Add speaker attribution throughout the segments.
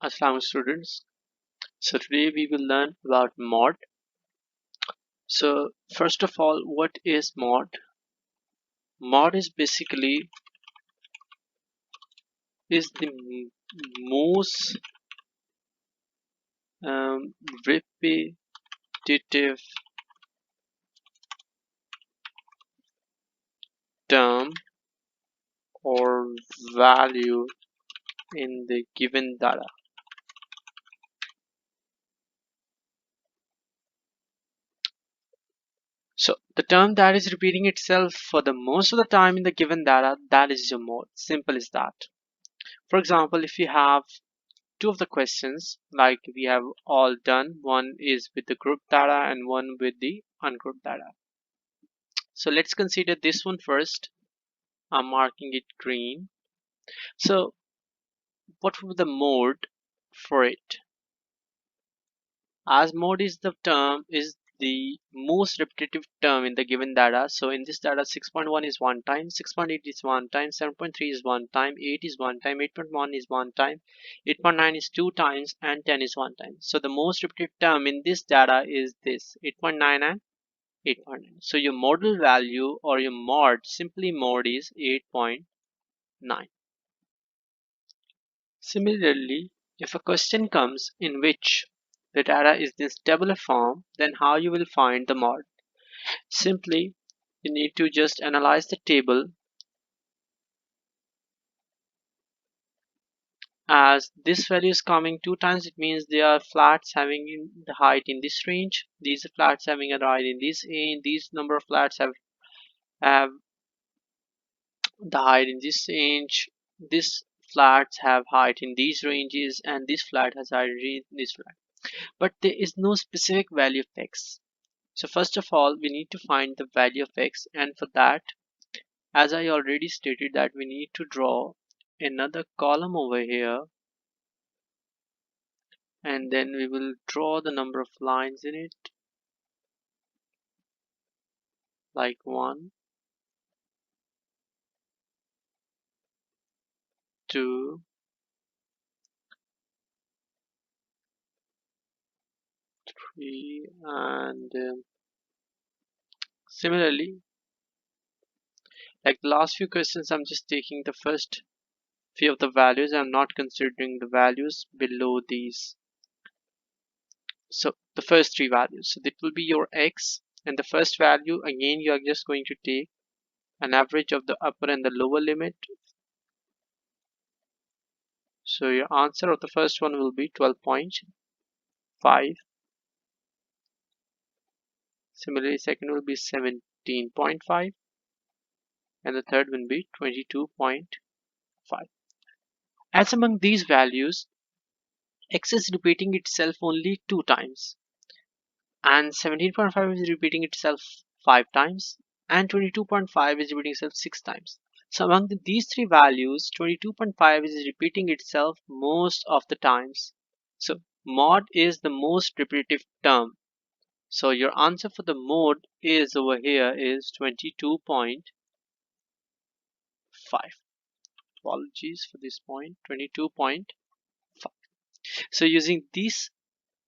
Speaker 1: Assalamu students. So today we will learn about mod. So first of all, what is mod? Mod is basically is the most repetitive term or value in the given data. So the term that is repeating itself for the most of the time in the given data, that is your mod. Simple as that. For example, if you have two of the questions like we have all done, one is with the group data and one with the ungrouped data. So let's consider this one first. I'm marking it green. So what would be the mode for it? As mode is the term is the most repetitive term in the given data. So in this data 6.1 is one time, 6.8 is one time, 7.3 is one time, 8 is one time, 8.1 is one time, 8.9 is two times, and 10 is one time. So the most repetitive term in this data is this 8.9 and 8.9. So your modal value or your mod, simply mod, is 8.9. Similarly, if a question comes in which the data is this tabular form, then how you will find the mod? Simply, you need to just analyze the table. As this value is coming two times, it means there are flats having the height in this range. These flats having a height in this range. These number of flats have the height in this range. This flats have height in these ranges, and this flat has height in this flat. But there is no specific value of x. So first of all, we need to find the value of x, and for that, as I already stated, that we need to draw another column over here, and then we will draw the number of lines in it, like 1, 2, 3, and similarly, like the last few questions, I'm just taking the first few of the values. I'm not considering the values below these. So the first three values, so that will be your x, and the first value, again you are just going to take an average of the upper and the lower limit. So your answer of the first one will be 12.5. Similarly, second will be 17.5, and the third will be 22.5. As among these values, x is repeating itself only two times, and 17.5 is repeating itself 5 times, and 22.5 is repeating itself 6 times. So among these three values, 22.5 is repeating itself most of the times. So mod is the most repetitive term. So your answer for the mod is over here is 22.5. Apologies for this point, 22.5. So using this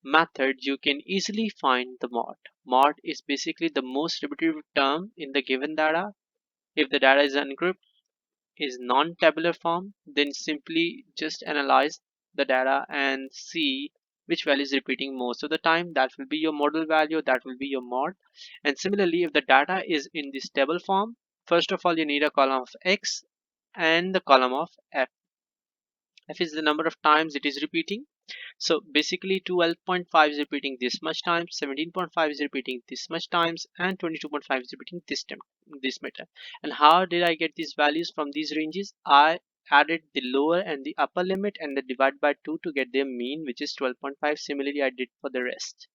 Speaker 1: method, you can easily find the mod. Mod is basically the most repetitive term in the given data. If the data is ungrouped, is non-tabular form, then simply just analyze the data and see which value is repeating most of the time. That will be your model value, that will be your mod. And similarly, if the data is in this table form, first of all you need a column of x and the column of f. F is the number of times it is repeating. So basically 12.5 is repeating this much times, 17.5 is repeating this much times, and 22.5 is repeating this much time. And how did I get these values from these ranges? I added the lower and the upper limit and then divide by 2 to get their mean, which is 12.5. Similarly, I did for the rest.